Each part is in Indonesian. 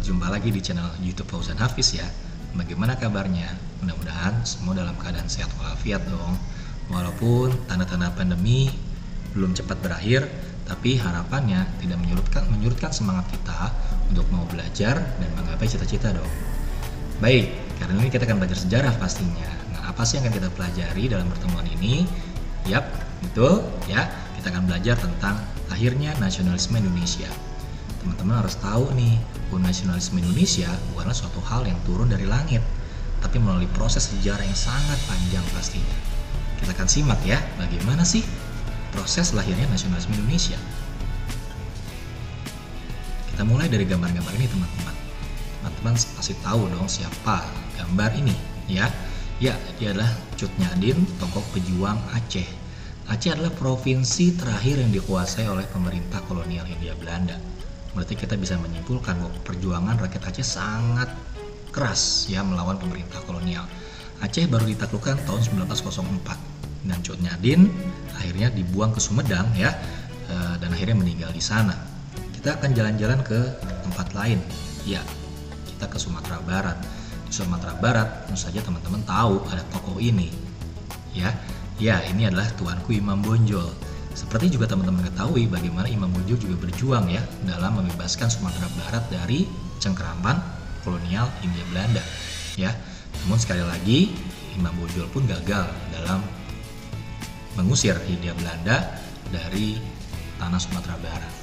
Berjumpa lagi di channel YouTube Fauzan Hafiz ya. Bagaimana kabarnya? Mudah-mudahan semua dalam keadaan sehat walafiat dong. Walaupun tanda-tanda pandemi belum cepat berakhir, tapi harapannya tidak menyurutkan semangat kita untuk mau belajar dan menggapai cita-cita dong. Baik, karena ini kita akan belajar sejarah pastinya. Nah, apa sih yang akan kita pelajari dalam pertemuan ini? Yap, betul ya. Kita akan belajar tentang lahirnya nasionalisme Indonesia. Teman-teman harus tahu nih, bahwa nasionalisme Indonesia bukanlah suatu hal yang turun dari langit, tapi melalui proses sejarah yang sangat panjang pastinya. Kita akan simak ya, bagaimana sih proses lahirnya nasionalisme Indonesia. Kita mulai dari gambar-gambar ini teman-teman. Teman-teman pasti tahu dong siapa gambar ini ya. Ya, dia adalah Cut Nyak-Dien, tokoh pejuang Aceh. Aceh adalah provinsi terakhir yang dikuasai oleh pemerintah kolonial Hindia Belanda. Berarti kita bisa menyimpulkan bahwa perjuangan rakyat Aceh sangat keras ya melawan pemerintah kolonial. Aceh baru ditaklukkan tahun 1904 dan Cut Nyak-Dien akhirnya dibuang ke Sumedang ya, dan akhirnya meninggal di sana. Kita akan jalan-jalan ke tempat lain ya, kita ke Sumatera Barat. Di Sumatera Barat tentu saja teman-teman tahu ada tokoh ini ya. Ya, ini adalah Tuanku Imam Bonjol. Seperti juga teman-teman ketahui bagaimana Imam Bonjol juga berjuang ya dalam membebaskan Sumatera Barat dari cengkeraman kolonial Hindia Belanda ya. Namun sekali lagi Imam Bonjol pun gagal dalam mengusir Hindia Belanda dari tanah Sumatera Barat.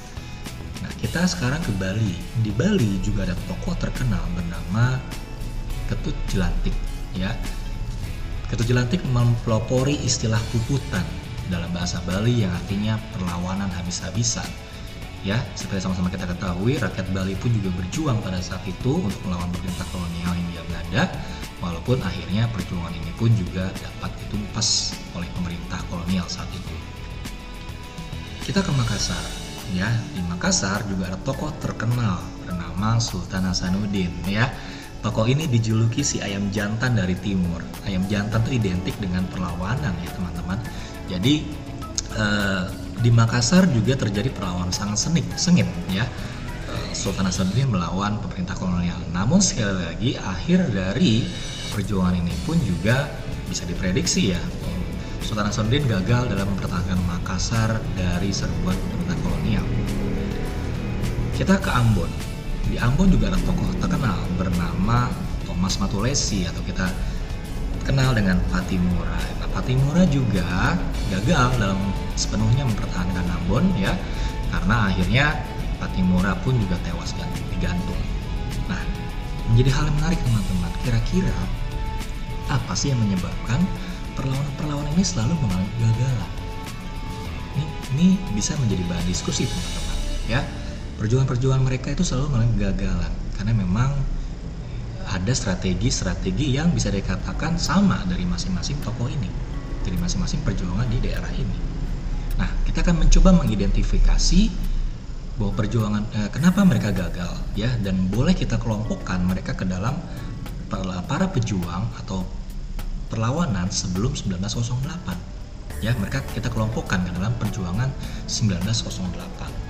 Nah, kita sekarang ke Bali. Di Bali juga ada tokoh terkenal bernama Ketut Jelantik ya. Ketut Jelantik mempelopori istilah puputan dalam bahasa Bali yang artinya perlawanan habis-habisan. Ya, seperti sama-sama kita ketahui, rakyat Bali pun juga berjuang pada saat itu untuk melawan pemerintah kolonial Hindia Belanda, walaupun akhirnya perjuangan ini pun juga dapat ditumpas oleh pemerintah kolonial saat itu. Kita ke Makassar. Ya, di Makassar juga ada tokoh terkenal bernama Sultan Hasanuddin ya. Tokoh ini dijuluki si ayam jantan dari timur. Ayam jantan itu identik dengan perlawanan ya teman-teman. Jadi di Makassar juga terjadi perlawanan sangat sengit ya. Sultan Hasanuddin melawan pemerintah kolonial. Namun sekali lagi akhir dari perjuangan ini pun juga bisa diprediksi ya. Sultan Hasanuddin gagal dalam mempertahankan Makassar dari serbuan pemerintah kolonial. Kita ke Ambon. Di Ambon juga ada tokoh terkenal bernama Thomas Matulesi atau kita kenal dengan Pattimura. Nah, Pattimura juga gagal dalam sepenuhnya mempertahankan Ambon ya, karena akhirnya Pattimura pun juga tewas dan digantung. Nah, menjadi hal yang menarik teman-teman, kira-kira apa sih yang menyebabkan perlawanan-perlawanan ini selalu mengalami kegagalan? Ini bisa menjadi bahan diskusi teman-teman ya. Perjuangan-perjuangan mereka itu selalu mengalami kegagalan karena memang ada strategi-strategi yang bisa dikatakan sama dari masing-masing tokoh ini, dari masing-masing perjuangan di daerah ini. Nah, kita akan mencoba mengidentifikasi bahwa perjuangan kenapa mereka gagal ya, dan boleh kita kelompokkan mereka ke dalam para pejuang atau perlawanan sebelum 1908 ya. Mereka kita kelompokkan ke dalam perjuangan 1908.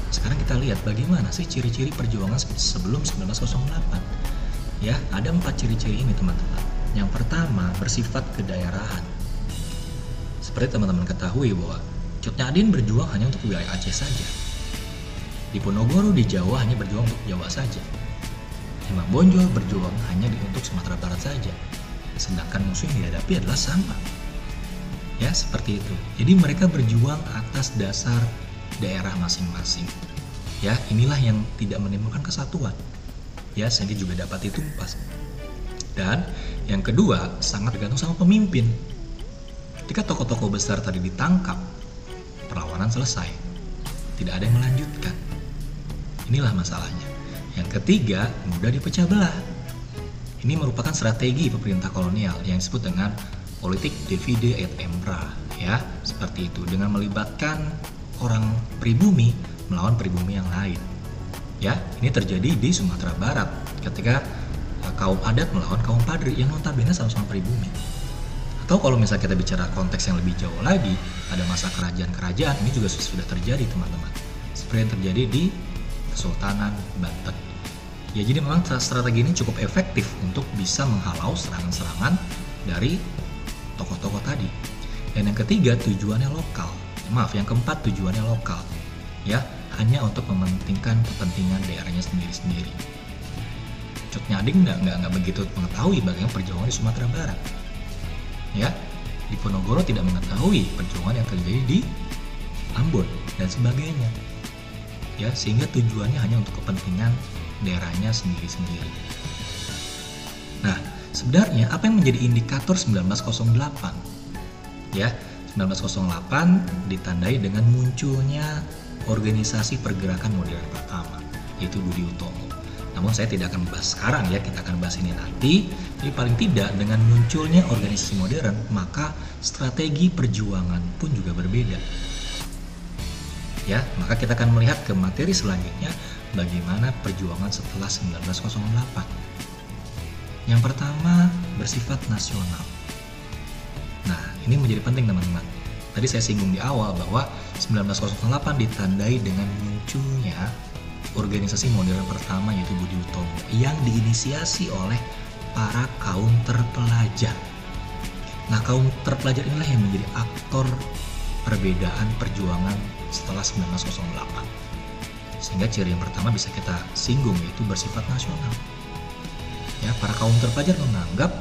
Sekarang kita lihat bagaimana sih ciri-ciri perjuangan sebelum 1908. Ya, ada 4 ciri-ciri ini teman-teman. Yang pertama, bersifat kedaerahan. Seperti teman-teman ketahui bahwa Cut Nyak-Dien berjuang hanya untuk wilayah Aceh saja. Diponegoro di Jawa hanya berjuang untuk Jawa saja. Imam Bonjol berjuang hanya untuk Sumatera Barat saja. Sedangkan musuh yang dihadapi adalah sama. Ya, seperti itu. Jadi mereka berjuang atas dasar daerah masing-masing. Ya, inilah yang tidak menimbulkan kesatuan. Ya, sehingga juga dapat ditumpas. Dan yang kedua, sangat tergantung sama pemimpin. Ketika tokoh-tokoh besar tadi ditangkap, perlawanan selesai. Tidak ada yang melanjutkan. Inilah masalahnya. Yang ketiga, mudah dipecah belah. Ini merupakan strategi pemerintah kolonial yang disebut dengan politik divide et impera, ya, seperti itu, dengan melibatkan orang pribumi melawan pribumi yang lain. Ya, ini terjadi di Sumatera Barat ketika kaum adat melawan kaum Padri yang notabene sama-sama pribumi. Atau kalau misalnya kita bicara konteks yang lebih jauh lagi, ada masa kerajaan-kerajaan, ini juga sudah terjadi teman-teman. Seperti yang terjadi di Kesultanan Banten. Ya, jadi memang strategi ini cukup efektif untuk bisa menghalau serangan-serangan dari tokoh-tokoh tadi. Dan yang ketiga, tujuannya lokal. Yang keempat, tujuannya lokal. Ya, hanya untuk mementingkan kepentingan daerahnya sendiri-sendiri. Cut Nyadin nggak begitu mengetahui bagaimana perjuangan di Sumatera Barat. Ya, Diponegoro tidak mengetahui perjuangan yang terjadi di Ambon dan sebagainya. Ya, sehingga tujuannya hanya untuk kepentingan daerahnya sendiri-sendiri. Nah, sebenarnya apa yang menjadi indikator 1908? Ya, 1908 ditandai dengan munculnya organisasi pergerakan modern pertama, yaitu Budi Utomo. Namun saya tidak akan membahas sekarang ya, kita akan bahas ini nanti. Jadi paling tidak dengan munculnya organisasi modern, maka strategi perjuangan pun juga berbeda. Ya, maka kita akan melihat ke materi selanjutnya bagaimana perjuangan setelah 1908. Yang pertama, bersifat nasional. Nah, ini menjadi penting teman-teman. Tadi saya singgung di awal bahwa 1908 ditandai dengan munculnya organisasi modern pertama, yaitu Budi Utomo, yang diinisiasi oleh para kaum terpelajar. Nah, kaum terpelajar inilah yang menjadi aktor perbedaan perjuangan setelah 1908. Sehingga ciri yang pertama bisa kita singgung, yaitu bersifat nasional. Ya, para kaum terpelajar menganggap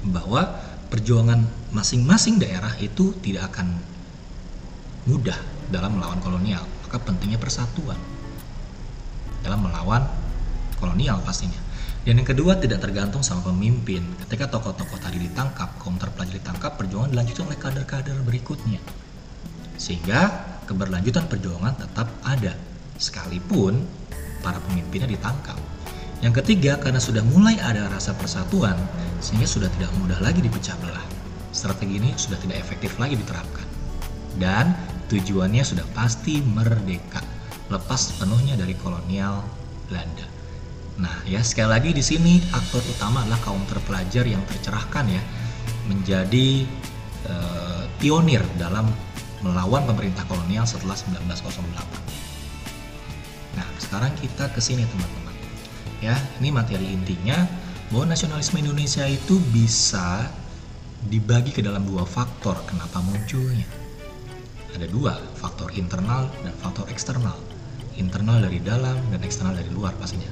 bahwa perjuangan masing-masing daerah itu tidak akan mudah dalam melawan kolonial, maka pentingnya persatuan dalam melawan kolonial pastinya. Dan yang kedua, tidak tergantung sama pemimpin. Ketika tokoh-tokoh tadi ditangkap, kaum terpelajar ditangkap, perjuangan dilanjutkan oleh kader-kader berikutnya, sehingga keberlanjutan perjuangan tetap ada sekalipun para pemimpinnya ditangkap. Yang ketiga, karena sudah mulai ada rasa persatuan, sehingga sudah tidak mudah lagi dipecah belah. Strategi ini sudah tidak efektif lagi diterapkan. Dan tujuannya sudah pasti merdeka, lepas sepenuhnya dari kolonial Belanda. Nah, ya sekali lagi di sini aktor utama adalah kaum terpelajar yang tercerahkan ya, menjadi pionir dalam melawan pemerintah kolonial setelah 1908. Nah, sekarang kita ke sini teman-teman. Ya, ini materi intinya bahwa nasionalisme Indonesia itu bisa dibagi ke dalam dua faktor kenapa munculnya. Ada dua, faktor internal dan faktor eksternal. Internal dari dalam dan eksternal dari luar pastinya.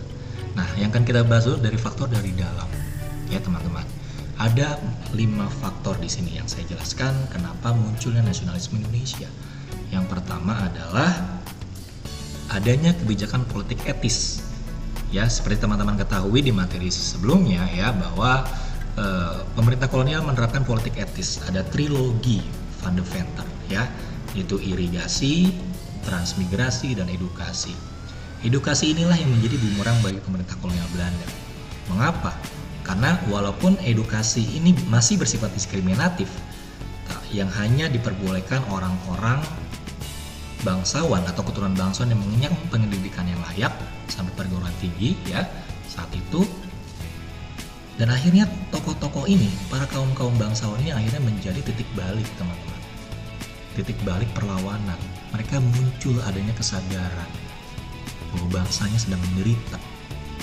Nah, yang akan kita bahas dulu dari faktor dari dalam. Ya, teman-teman. Ada 5 faktor di sini yang saya jelaskan kenapa munculnya nasionalisme Indonesia. Yang pertama adalah adanya kebijakan politik etis. Ya, seperti teman-teman ketahui di materi sebelumnya ya, bahwa pemerintah kolonial menerapkan politik etis. Ada trilogi Van de Venter ya, yaitu irigasi, transmigrasi, dan edukasi. Edukasi inilah yang menjadi bumerang bagi pemerintah kolonial Belanda. Mengapa? Karena walaupun edukasi ini masih bersifat diskriminatif, yang hanya diperbolehkan orang-orang bangsawan atau keturunan bangsawan yang mengenyam pendidikan yang layak sampai perguruan tinggi ya saat itu. Dan akhirnya tokoh-tokoh ini, para kaum-kaum bangsawan ini akhirnya menjadi titik balik teman-teman, titik balik perlawanan. Mereka muncul adanya kesadaran bahwa bangsanya sedang menderita,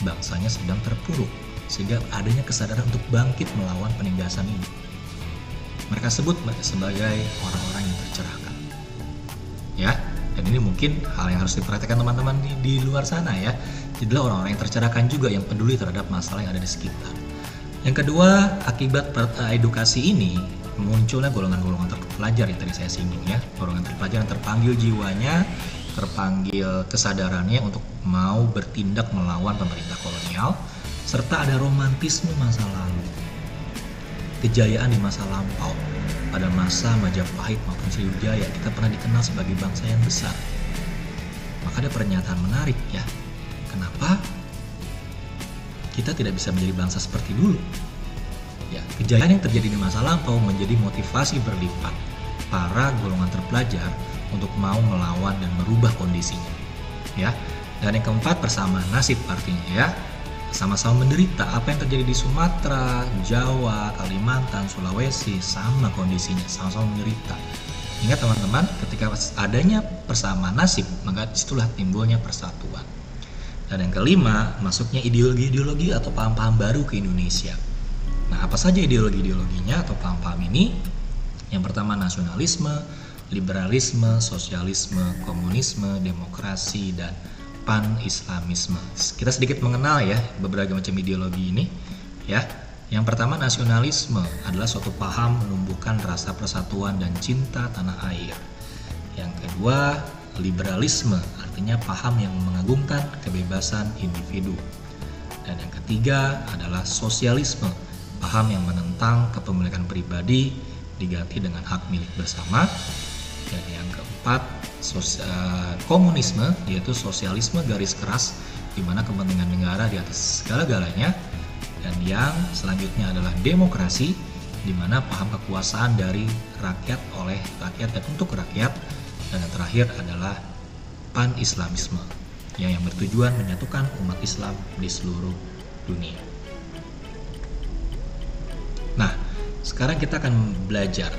bangsanya sedang terpuruk, sehingga adanya kesadaran untuk bangkit melawan penindasan ini. Mereka sebut sebagai orang-orang yang tercerahkan. Ya, dan ini mungkin hal yang harus diperhatikan teman-teman di luar sana ya. Jadilah orang-orang yang tercerahkan juga, yang peduli terhadap masalah yang ada di sekitar. Yang kedua, akibat edukasi ini munculnya golongan-golongan terpelajar yang tadi saya singgung ya. Golongan terpelajar yang terpanggil jiwanya, terpanggil kesadarannya untuk mau bertindak melawan pemerintah kolonial, serta ada romantisme masa lalu, kejayaan di masa lampau. Pada masa Majapahit maupun Sriwijaya kita pernah dikenal sebagai bangsa yang besar. Maka ada pernyataan menarik ya, kenapa kita tidak bisa menjadi bangsa seperti dulu? Ya, kejayaan yang terjadi di masa lampau menjadi motivasi berlipat para golongan terpelajar untuk mau melawan dan merubah kondisinya. Ya, dan yang keempat, persamaan nasib artinya ya. Sama-sama menderita. Apa yang terjadi di Sumatera, Jawa, Kalimantan, Sulawesi sama kondisinya, sama-sama menderita. Ingat teman-teman, ketika adanya persamaan nasib, maka disitulah timbulnya persatuan. Dan yang kelima, masuknya ideologi-ideologi atau paham-paham baru ke Indonesia. Nah, apa saja ideologi-ideologinya atau paham-paham ini? Yang pertama nasionalisme, liberalisme, sosialisme, komunisme, demokrasi, dan pan-islamisme. Kita sedikit mengenal ya beberapa macam ideologi ini ya. Yang pertama, nasionalisme adalah suatu paham menumbuhkan rasa persatuan dan cinta tanah air. Yang kedua, liberalisme artinya paham yang mengagungkan kebebasan individu. Dan yang ketiga adalah sosialisme, paham yang menentang kepemilikan pribadi diganti dengan hak milik bersama. Dan yang keempat, komunisme, yaitu sosialisme garis keras di mana kepentingan negara di atas segala-galanya. Dan yang selanjutnya adalah demokrasi, di mana paham kekuasaan dari rakyat, oleh rakyat, dan untuk rakyat. Dan yang terakhir adalah pan-islamisme, yang bertujuan menyatukan umat Islam di seluruh dunia. Nah, sekarang kita akan belajar.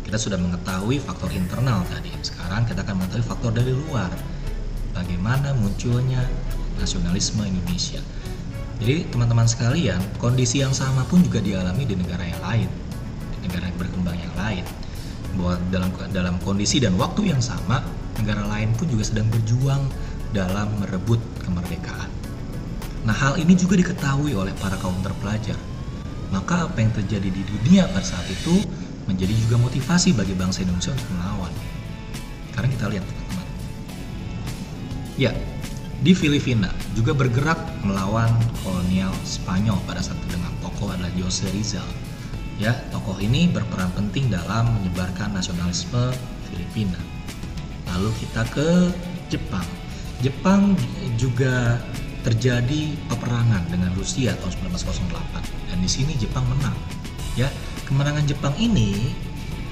Kita sudah mengetahui faktor internal tadi. Sekarang kita akan mengetahui faktor dari luar. Bagaimana munculnya nasionalisme Indonesia. Jadi teman-teman sekalian, kondisi yang sama pun juga dialami di negara yang lain, di negara yang berkembang yang lain. Bahwa dalam kondisi dan waktu yang sama, negara lain pun juga sedang berjuang dalam merebut kemerdekaan. Nah, hal ini juga diketahui oleh para kaum terpelajar. Maka apa yang terjadi di dunia pada saat itu menjadi juga motivasi bagi bangsa Indonesia untuk melawan. Sekarang kita lihat teman-teman. Ya, di Filipina juga bergerak melawan kolonial Spanyol pada saat itu dengan tokoh adalah Jose Rizal. Ya, tokoh ini berperan penting dalam menyebarkan nasionalisme Filipina. Lalu kita ke Jepang. Jepang juga terjadi peperangan dengan Rusia tahun 1908 dan di sini Jepang menang. Ya, kemenangan Jepang ini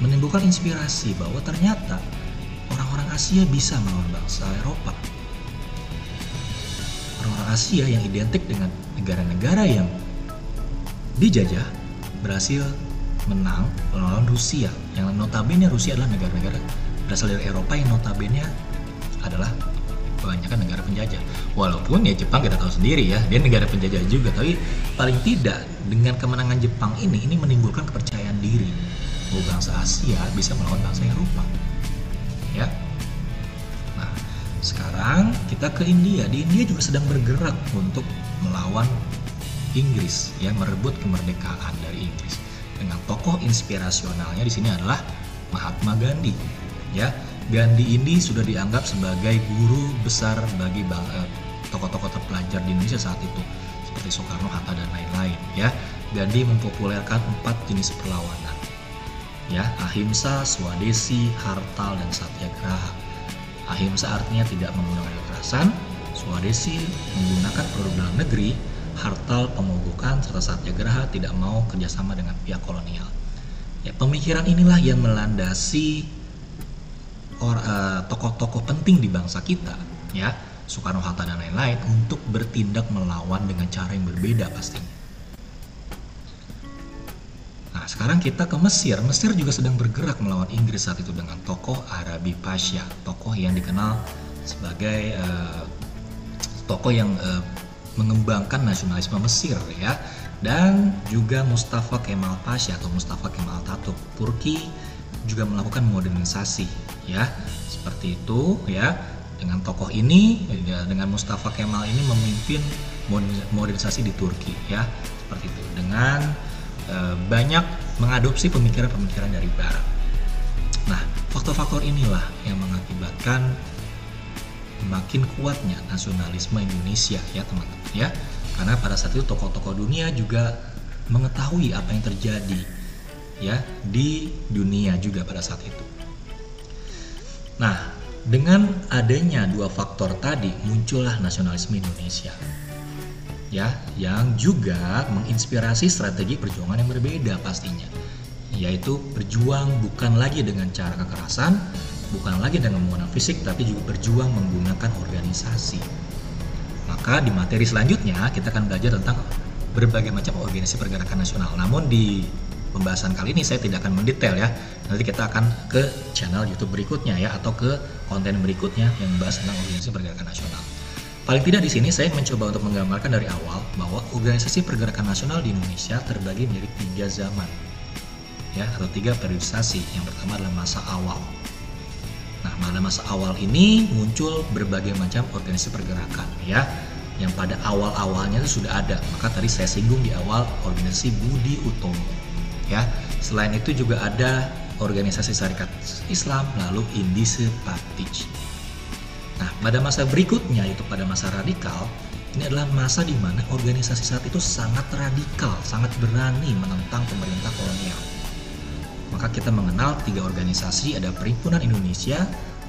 menimbulkan inspirasi bahwa ternyata orang-orang Asia bisa melawan bangsa Eropa. Orang-orang Asia yang identik dengan negara-negara yang dijajah berhasil menang melawan Rusia, yang notabene Rusia adalah negara-negara berasal dari Eropa yang notabene adalah kebanyakan negara penjajah. Walaupun ya Jepang kita tahu sendiri ya, dia negara penjajah juga, tapi paling tidak dengan kemenangan Jepang ini menimbulkan kepercayaan diri bahwa bangsa Asia bisa melawan bangsa Eropa. Ya. Nah, sekarang kita ke India. Di India juga sedang bergerak untuk melawan Inggris, ya, merebut kemerdekaan dari Inggris. Dengan tokoh inspirasionalnya di sini adalah Mahatma Gandhi. Ya, Gandhi ini sudah dianggap sebagai guru besar bagi tokoh-tokoh terpelajar di Indonesia saat itu, seperti Soekarno, Hatta, dan lain-lain. Ya, Gandhi mempopulerkan 4 jenis perlawanan. Ya, ahimsa, swadesi, hartal, dan satyagraha. Ahimsa artinya tidak menggunakan kekerasan, swadesi menggunakan produk dalam negeri, hartal pemogokan, serta satyagraha tidak mau kerjasama dengan pihak kolonial. Ya, pemikiran inilah yang melandasi tokoh-tokoh penting di bangsa kita, ya, Soekarno, Hatta, dan lain-lain, untuk bertindak melawan dengan cara yang berbeda pastinya. Nah, sekarang kita ke Mesir. Mesir juga sedang bergerak melawan Inggris saat itu dengan tokoh Arabi Pasha, tokoh yang dikenal sebagai tokoh yang mengembangkan nasionalisme Mesir, ya, dan juga Mustafa Kemal Pasha atau Mustafa Kemal Atatürk. Turki juga melakukan modernisasi, ya, seperti itu, ya. Dengan tokoh ini, ya, dengan Mustafa Kemal ini memimpin modernisasi di Turki, ya, seperti itu, dengan banyak mengadopsi pemikiran-pemikiran dari Barat. Nah, faktor-faktor inilah yang mengakibatkan makin kuatnya nasionalisme Indonesia, ya teman-teman, ya, karena pada saat itu tokoh-tokoh dunia juga mengetahui apa yang terjadi, ya, di dunia juga pada saat itu. Nah, dengan adanya dua faktor tadi muncullah nasionalisme Indonesia, ya, yang juga menginspirasi strategi perjuangan yang berbeda pastinya, yaitu berjuang bukan lagi dengan cara kekerasan, bukan lagi dengan menggunakan fisik, tapi juga berjuang menggunakan organisasi. Maka di materi selanjutnya kita akan belajar tentang berbagai macam organisasi pergerakan nasional. Namun di pembahasan kali ini saya tidak akan mendetail, ya. Nanti kita akan ke channel YouTube berikutnya, ya, atau ke konten berikutnya yang membahas tentang organisasi pergerakan nasional. Paling tidak di sini saya mencoba untuk menggambarkan dari awal bahwa organisasi pergerakan nasional di Indonesia terbagi menjadi 3 zaman, ya, atau 3 periodisasi. Yang pertama adalah masa awal. Nah, pada masa awal ini muncul berbagai macam organisasi pergerakan, ya, yang pada awal-awalnya itu sudah ada. Maka tadi saya singgung di awal organisasi Budi Utomo, ya. Selain itu juga ada organisasi Syarikat Islam, lalu Indise Partij. Nah, pada masa berikutnya, yaitu pada masa radikal, ini adalah masa di mana organisasi saat itu sangat radikal, sangat berani menentang pemerintah kolonial. Maka kita mengenal 3 organisasi, ada Perhimpunan Indonesia,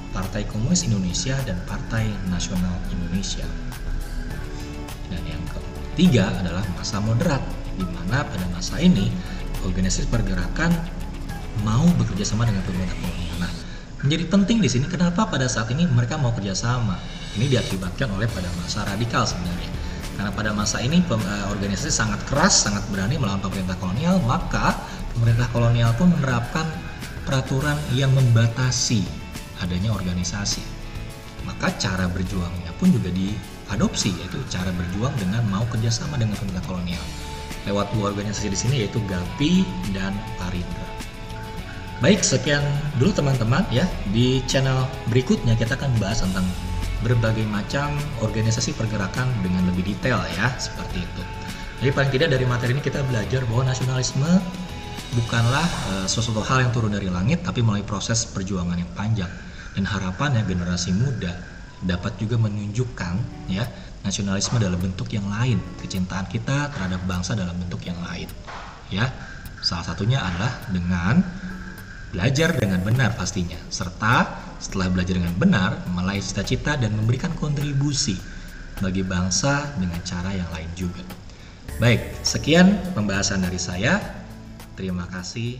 Partai Komunis Indonesia, dan Partai Nasional Indonesia. Dan yang ketiga adalah masa moderat, di mana pada masa ini organisasi pergerakan mau bekerja sama dengan pemerintah kolonial. Nah, menjadi penting di sini kenapa pada saat ini mereka mau kerjasama. Ini diakibatkan oleh pada masa radikal sebenarnya. Karena pada masa ini organisasi sangat keras, sangat berani melawan pemerintah kolonial, maka pemerintah kolonial pun menerapkan peraturan yang membatasi adanya organisasi. Maka cara berjuangnya pun juga diadopsi, yaitu cara berjuang dengan mau kerjasama dengan pemerintah kolonial. Lewat 2 organisasi di sini, yaitu GAPI dan Parindra. Baik, sekian dulu teman-teman ya. Di channel berikutnya kita akan bahas tentang berbagai macam organisasi pergerakan dengan lebih detail ya, seperti itu. Jadi paling tidak dari materi ini kita belajar bahwa nasionalisme bukanlah sesuatu hal yang turun dari langit, tapi melalui proses perjuangan yang panjang. Dan harapannya generasi muda dapat juga menunjukkan ya nasionalisme dalam bentuk yang lain, kecintaan kita terhadap bangsa dalam bentuk yang lain. Ya, salah satunya adalah dengan belajar dengan benar pastinya, serta setelah belajar dengan benar, meraih cita-cita dan memberikan kontribusi bagi bangsa dengan cara yang lain juga. Baik, sekian pembahasan dari saya. Terima kasih.